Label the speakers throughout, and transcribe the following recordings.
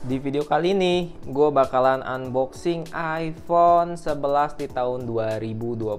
Speaker 1: Di video kali ini, gue bakalan unboxing iPhone 11 di tahun 2025.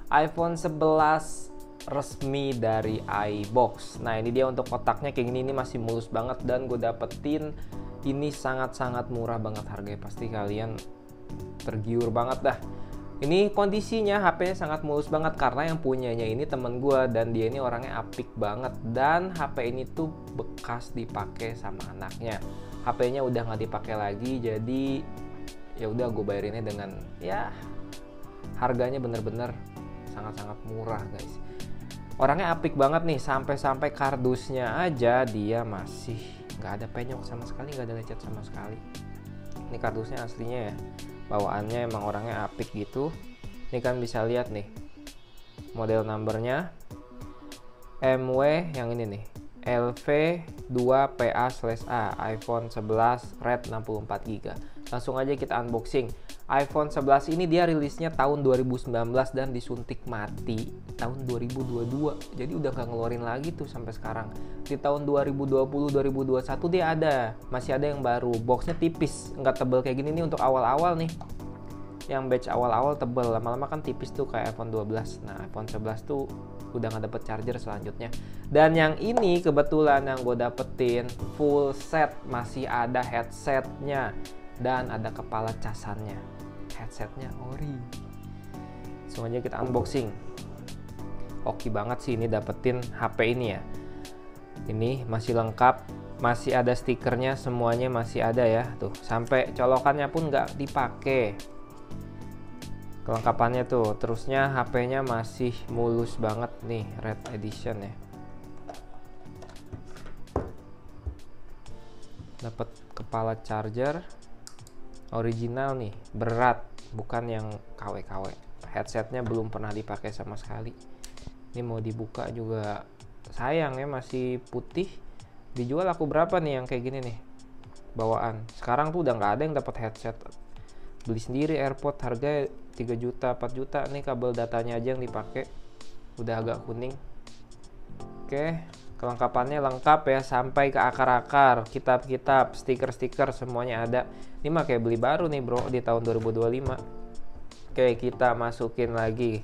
Speaker 1: iPhone 11 resmi dari iBox. Nah, ini dia untuk kotaknya kayak gini, ini masih mulus banget dan gue dapetin ini sangat-sangat murah banget harganya. Pasti kalian tergiur banget dah. Ini kondisinya HP-nya sangat mulus banget karena yang punyanya ini temen gue dan dia ini orangnya apik banget, dan HP ini tuh bekas dipakai sama anaknya. HP-nya udah nggak dipakai lagi, jadi ya udah gue bayarinnya dengan ya harganya bener-bener sangat-sangat murah guys. Orangnya apik banget nih, sampai-sampai kardusnya aja dia masih nggak ada penyok sama sekali, nggak ada lecet sama sekali. Ini kardusnya aslinya ya, bawaannya emang orangnya apik gitu. Ini kan bisa lihat nih model numbernya MW yang ini nih, LV2PA/A iPhone 11 Red 64GB. Langsung aja kita unboxing. iPhone 11 ini dia rilisnya tahun 2019 dan disuntik mati tahun 2022. Jadi udah gak ngeluarin lagi tuh sampai sekarang. Di tahun 2020-2021 dia ada, masih ada yang baru. Boxnya tipis, nggak tebel kayak gini nih untuk awal-awal nih. Yang batch awal-awal tebel, lama-lama kan tipis tuh kayak iPhone 12. Nah, iPhone 11 tuh udah nggak dapet charger selanjutnya. Dan yang ini kebetulan yang gue dapetin full set, masih ada headsetnya dan ada kepala casannya. Headsetnya ori. Langsung aja kita unboxing. Oke banget sih ini dapetin HP ini ya. Ini masih lengkap, masih ada stikernya, semuanya masih ada ya. Tuh, sampai colokannya pun nggak dipakai. Kelengkapannya tuh, terusnya HP-nya masih mulus banget nih, Red Edition ya. Dapat kepala charger original nih, berat, bukan yang KW-KW. Headsetnya belum pernah dipakai sama sekali. Ini mau dibuka juga sayang ya, masih putih. Dijual aku berapa nih yang kayak gini nih bawaan. Sekarang tuh udah nggak ada yang dapat headset. Beli sendiri AirPod harga 3 juta, 4 juta. Nih kabel datanya aja yang dipakai udah agak kuning. Oke, kelengkapannya lengkap ya, sampai ke akar-akar, kitab-kitab, stiker-stiker semuanya ada. Ini mah kayak beli baru nih bro di tahun 2025. Oke, kita masukin lagi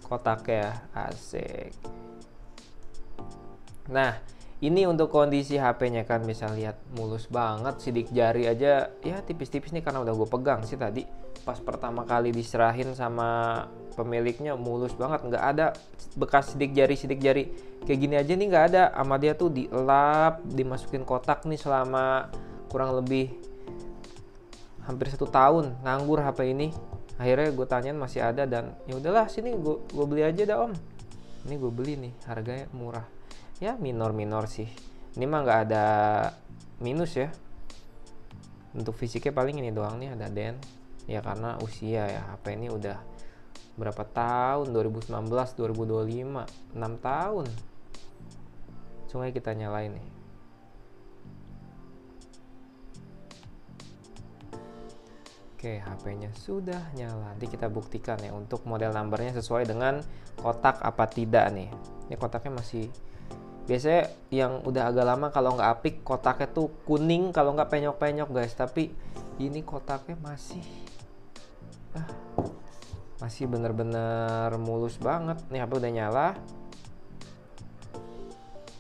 Speaker 1: kotaknya, asik. Nah, ini untuk kondisi HP-nya kan bisa lihat mulus banget, sidik jari aja ya tipis-tipis nih karena udah gue pegang sih tadi pas pertama kali diserahin sama pemiliknya, mulus banget, nggak ada bekas sidik jari kayak gini aja nih, nggak ada. Sama dia tuh dielap, dimasukin kotak nih selama kurang lebih hampir 1 tahun nganggur HP ini. Akhirnya gue tanyain masih ada dan ya udahlah sini gue beli aja dah om. Ini gue beli nih, harganya murah. Ya minor sih, ini mah nggak ada minus ya. Untuk fisiknya paling ini doang nih, ada den ya karena usia ya. HP ini udah berapa tahun, 2019 2025, 6 tahun. Langsung aja kita nyalain nih. Oke, HP-nya sudah nyala. Nanti kita buktikan ya untuk model numbernya sesuai dengan kotak apa tidak nih. Ini kotaknya masih, biasanya yang udah agak lama kalau nggak apik kotaknya tuh kuning, kalau nggak penyok-penyok guys. Tapi ini kotaknya masih bener-bener mulus banget. Nih HP udah nyala.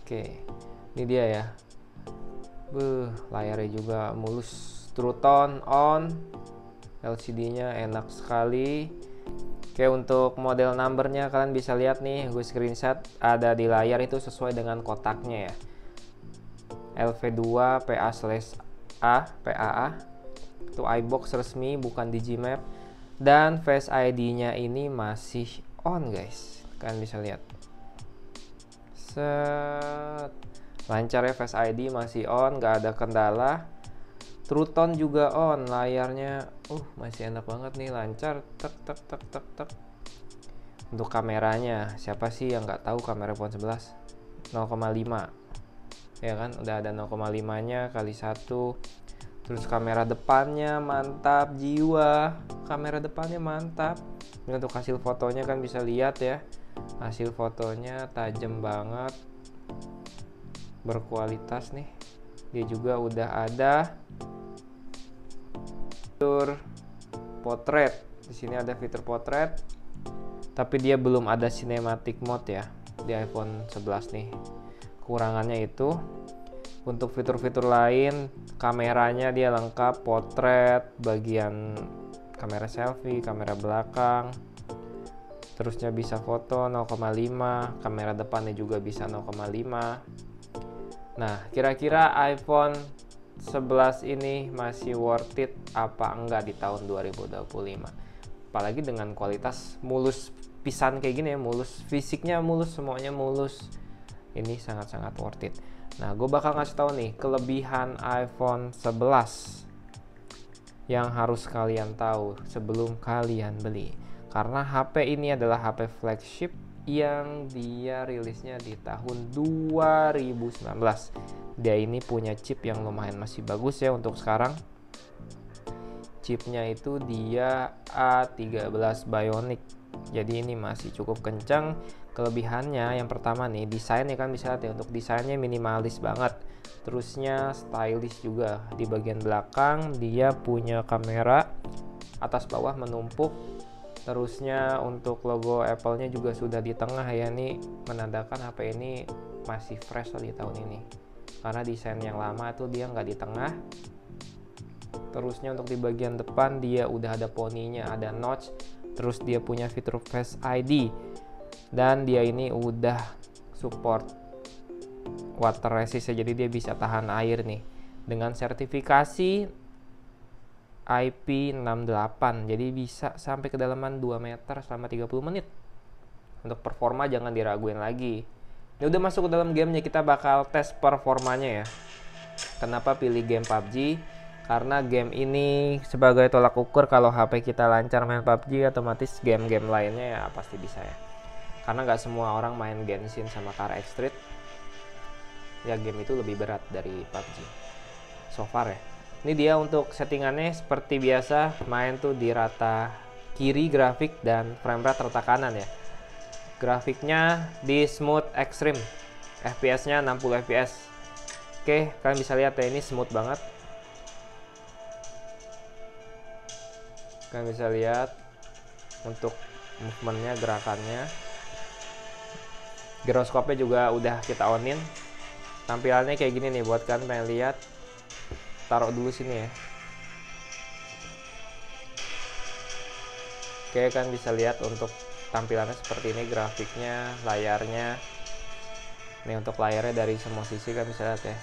Speaker 1: Oke, ini dia ya. Layarnya juga mulus, True Tone on, LCD-nya enak sekali. Oke, untuk model numbernya kalian bisa lihat nih, gue screenshot ada di layar, itu sesuai dengan kotaknya ya. LV2PA/A PAA. Itu iBox resmi, bukan Digimap. Dan Face ID-nya ini masih on guys. Kalian bisa lihat. Set. Lancar ya, Face ID masih on, nggak ada kendala. True Tone juga on, layarnya masih enak banget nih, lancar, tek. Untuk kameranya, siapa sih yang nggak tahu kamera iPhone 11 0,5 ya kan, udah ada 0,5 nya kali 1. Terus kamera depannya mantap jiwa, kamera depannya mantap. Ini untuk hasil fotonya kan bisa lihat ya, hasil fotonya tajam banget, berkualitas nih. Dia juga udah ada fitur potret. Di sini ada fitur potret, tapi dia belum ada cinematic mode ya di iPhone 11 nih. Kurangannya itu. Untuk fitur-fitur lain, kameranya dia lengkap, potret, bagian kamera selfie, kamera belakang, terusnya bisa foto 0,5, kamera depannya juga bisa 0,5. Nah, kira-kira iPhone 11 ini masih worth it apa enggak di tahun 2025? Apalagi dengan kualitas mulus pisan kayak gini ya, mulus, fisiknya mulus, semuanya mulus. Ini sangat-sangat worth it. Nah, gue bakal ngasih tahu nih kelebihan iPhone 11 yang harus kalian tahu sebelum kalian beli. Karena HP ini adalah HP flagship yang dia rilisnya di tahun 2019. Dia ini punya chip yang lumayan masih bagus ya untuk sekarang. Chipnya itu dia A13 Bionic. Jadi ini masih cukup kencang. Kelebihannya yang pertama nih, desainnya kan bisa lihat ya, untuk desainnya minimalis banget. Terusnya stylish juga. Di bagian belakang dia punya kamera atas bawah menumpuk. Terusnya untuk logo Apple-nya juga sudah di tengah ya, ini menandakan HP ini masih fresh di tahun ini. Karena desain yang lama itu dia nggak di tengah. Terusnya untuk di bagian depan dia udah ada poninya, ada notch. Terus dia punya fitur Face ID. Dan dia ini udah support water resist ya, jadi dia bisa tahan air nih. Dengan sertifikasi IP68, jadi bisa sampai kedalaman 2 meter selama 30 menit. Untuk performa jangan diraguin lagi. Ini udah masuk ke dalam gamenya, kita bakal tes performanya ya. Kenapa pilih game PUBG? Karena game ini sebagai tolak ukur kalau HP kita lancar main PUBG, otomatis game-game lainnya ya pasti bisa ya. Karena nggak semua orang main Genshin sama Car Street. Ya game itu lebih berat dari PUBG. So far ya. Ini dia untuk settingannya seperti biasa, main tuh di rata kiri grafik dan frame rate rata kanan ya. Grafiknya di smooth extreme. FPS-nya 60 fps. Oke, kalian bisa lihat ya, ini smooth banget. Kalian bisa lihat untuk movementnya, gerakannya. Giroskopnya juga udah kita onin. Tampilannya kayak gini nih, buat kalian pengen lihat, taruh dulu sini ya. Oke, kalian bisa lihat untuk tampilannya seperti ini, grafiknya, layarnya. Ini untuk layarnya dari semua sisi kan bisa lihat ya.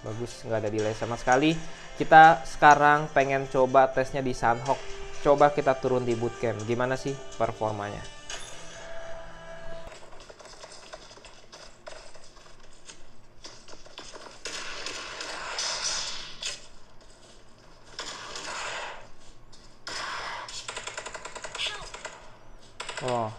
Speaker 1: Bagus, nggak ada delay sama sekali. Kita sekarang pengen coba tesnya di Sanhok. Coba kita turun di bootcamp. Gimana sih performanya? Oh.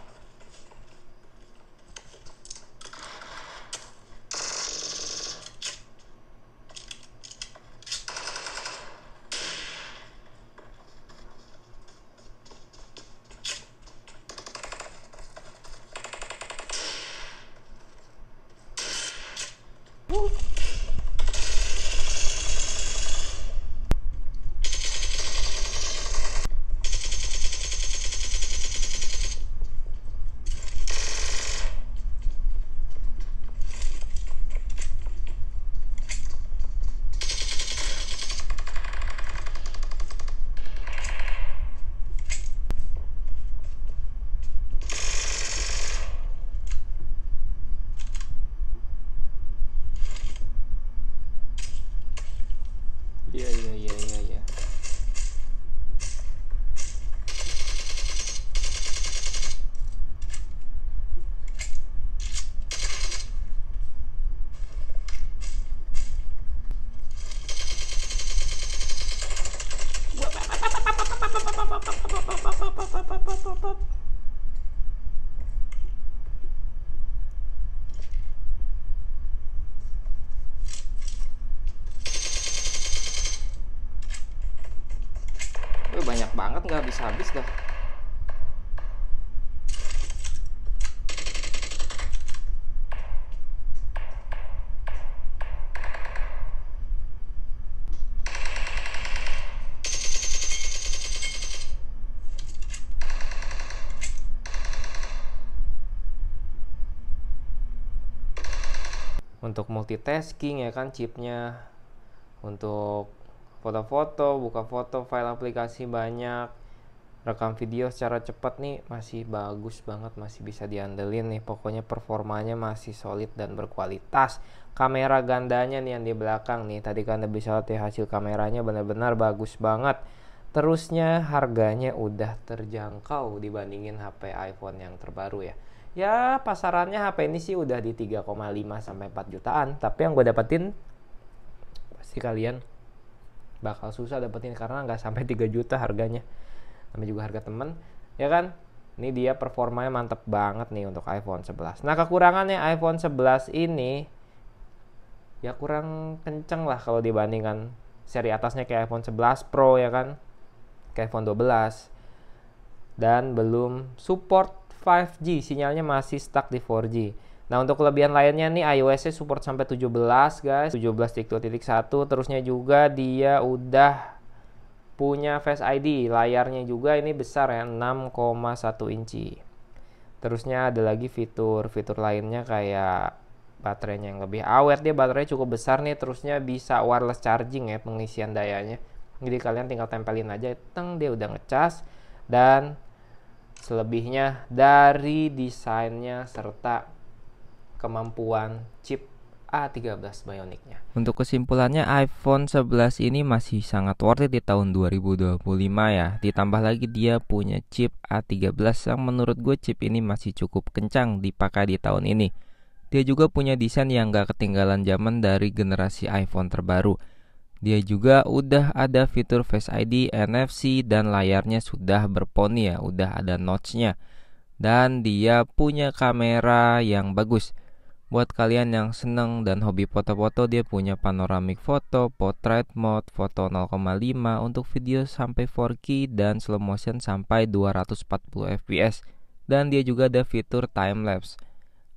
Speaker 1: Iya. Banyak banget, nggak habis-habis dah. untuk multitasking ya kan chipnya, untuk foto-foto, buka foto, file aplikasi banyak, rekam video secara cepat nih masih bagus banget, masih bisa diandelin nih. Pokoknya performanya masih solid dan berkualitas. Kamera gandanya nih yang di belakang nih, tadi kan Anda bisa lihat ya, hasil kameranya benar-benar bagus banget. Terusnya harganya udah terjangkau dibandingin HP iPhone yang terbaru ya. Ya pasarannya HP ini sih udah di 3,5 sampai 4 jutaan, tapi yang gue dapetin pasti kalian bakal susah dapetin karena nggak sampai 3 juta harganya. Namanya juga harga temen, ya kan? Ini dia performanya mantep banget nih untuk iPhone 11. Nah kekurangannya iPhone 11 ini ya kurang kenceng lah kalau dibandingkan seri atasnya kayak iPhone 11 Pro ya kan, kayak iPhone 12. Dan belum support 5G, sinyalnya masih stuck di 4G. Nah untuk kelebihan lainnya nih, iOS-nya support sampai 17 guys, 17.1. Terusnya juga dia udah punya Face ID, layarnya juga ini besar ya, 6,1 inci. Terusnya ada lagi fitur lainnya kayak baterainya yang lebih awet, dia baterainya cukup besar nih. Terusnya bisa wireless charging ya, pengisian dayanya. Jadi kalian tinggal tempelin aja, dia udah ngecas. Dan selebihnya dari desainnya serta kemampuan chip A13 Bionic-nya. Untuk kesimpulannya, iPhone 11 ini masih sangat worth it di tahun 2025 ya. Ditambah lagi dia punya chip A13 yang menurut gue chip ini masih cukup kencang dipakai di tahun ini. Dia juga punya desain yang gak ketinggalan zaman dari generasi iPhone terbaru. Dia juga udah ada fitur Face ID, NFC, dan layarnya sudah berponi ya, udah ada notch-nya. Dan dia punya kamera yang bagus. Buat kalian yang seneng dan hobi foto-foto, dia punya panoramic photo, portrait mode, foto 0,5 untuk video sampai 4K dan slow motion sampai 240 fps. Dan dia juga ada fitur time lapse.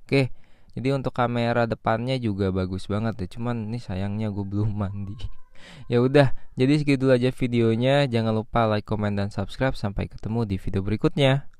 Speaker 1: Oke, jadi untuk kamera depannya juga bagus banget ya. Cuman ini sayangnya gue belum mandi. Ya udah, jadi segitu aja videonya. Jangan lupa like, comment, dan subscribe. Sampai ketemu di video berikutnya.